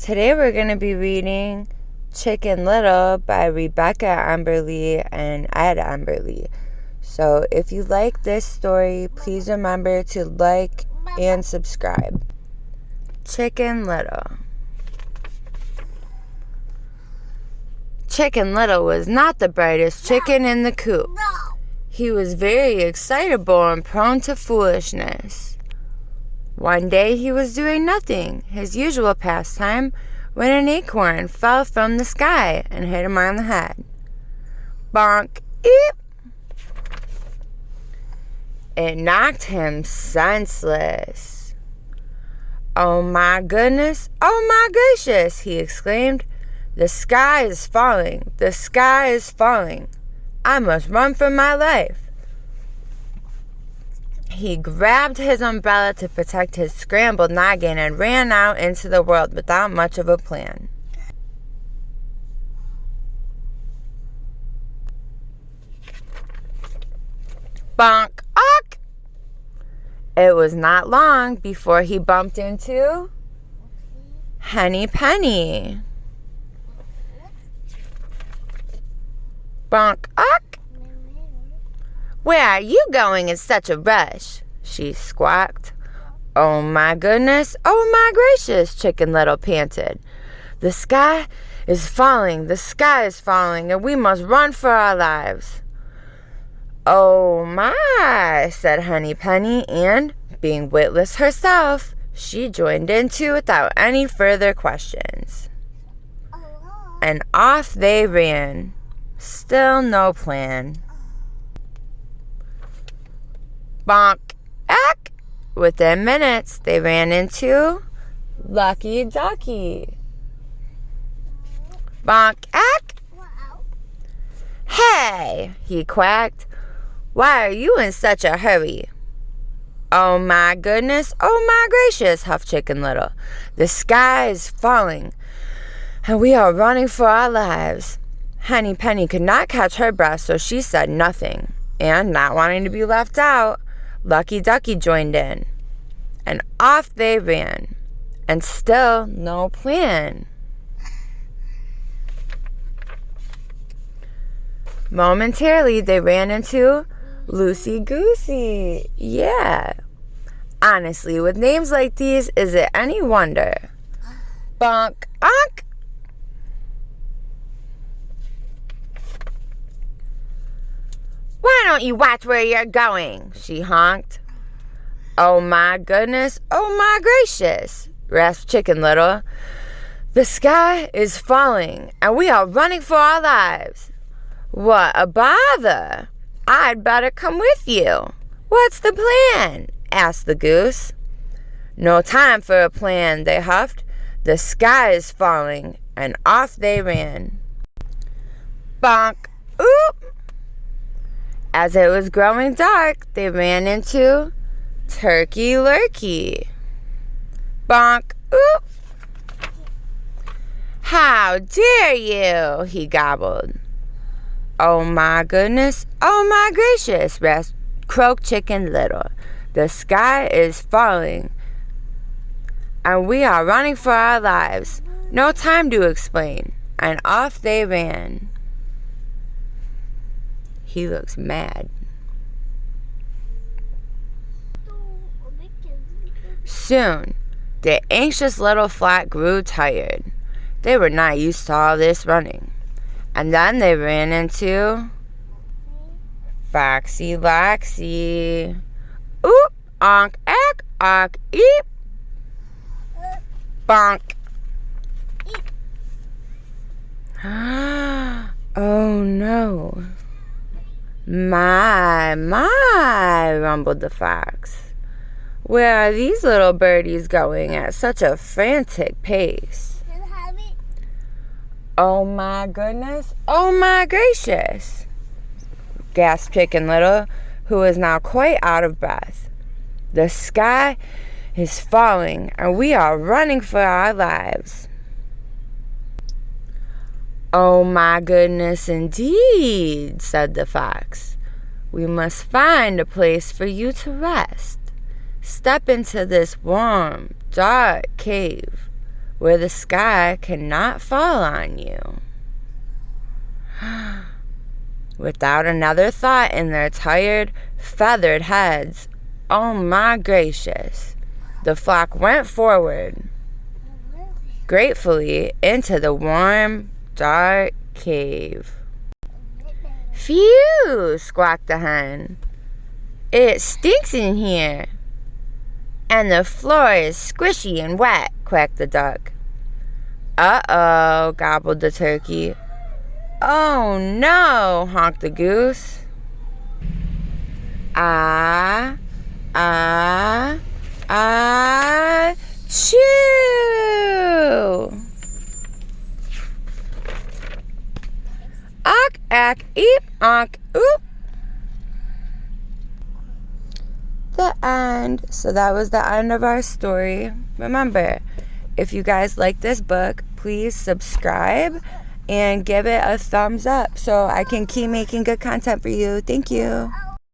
Today we're going to be reading Chicken Little by Rebecca Amberly and Ed Amberly. So if you like this story, please remember to like and subscribe. Chicken Little. Chicken Little was not the brightest chicken in the coop. He was very excitable and prone to foolishness. One day he was doing nothing, his usual pastime, when an acorn fell from the sky and hit him on the head. Bonk! Eep! It knocked him senseless. "Oh my goodness! Oh my gracious!" he exclaimed. "The sky is falling! The sky is falling! I must run for my life!" He grabbed his umbrella to protect his scrambled noggin and ran out into the world without much of a plan. Bonk! Ock! It was not long before he bumped into Henny Penny. Bonk! Ock! "Where are you going in such a rush?" she squawked. "Oh my goodness, oh my gracious," Chicken Little panted. "The sky is falling, the sky is falling, and we must run for our lives." "Oh my," said Henny Penny, and, being witless herself, she joined in too without any further questions. And off they ran. Still no plan. Bonk! Eck! Within minutes, they ran into Lucky Ducky. Bonk! Eck! "Hey!" he quacked. "Why are you in such a hurry?" "Oh my goodness, oh my gracious," huffed Chicken Little. "The sky is falling, and we are running for our lives." Henny Penny could not catch her breath, so she said nothing. And, not wanting to be left out, Lucky Ducky joined in. And off they ran. And still no plan. Momentarily, they ran into Loosey Goosey. Yeah. Honestly, with names like these, is it any wonder? Bonk! Onk! "Why don't you watch where you're going?" she honked. "Oh my goodness, oh my gracious," rasped Chicken Little. "The sky is falling, and we are running for our lives." "What a bother! I'd better come with you." "What's the plan?" asked the goose. "No time for a plan," they huffed. "The sky is falling," and off they ran. Bonk! Oop! As it was growing dark, they ran into Turkey Lurkey. Bonk! Oop! "How dare you?" he gobbled. "Oh my goodness, oh my gracious," croaked Chicken Little. "The sky is falling, and we are running for our lives. No time to explain." And off they ran. He looks mad. Soon, the anxious little flock grew tired. They were not used to all this running. And then they ran into Foxy Loxy. Oop! Onk! Eck! Onk! Eep! Bonk! Oh no. My, rumbled the fox. "Where are these little birdies going at such a frantic pace?" "Oh my goodness, oh my gracious," gasped Chicken Little, who was now quite out of breath. "The sky is falling, and we are running for our lives." "Oh my goodness indeed," said the fox. "We must find a place for you to rest. Step into this warm, dark cave where the sky cannot fall on you. Without another thought in their tired, feathered heads, oh my gracious, the flock went forward, gratefully, into the warm, dark cave. Phew, squawked the hen. It stinks in here. And the floor is squishy and wet, quacked the duck. Uh-oh, gobbled the turkey. Oh no, honked the goose. Ah, chew! Ack, ack, eep, onk, oop. The end. So that was the end of our story. Remember, if you guys like this book, please subscribe and give it a thumbs up so I can keep making good content for you. Thank you.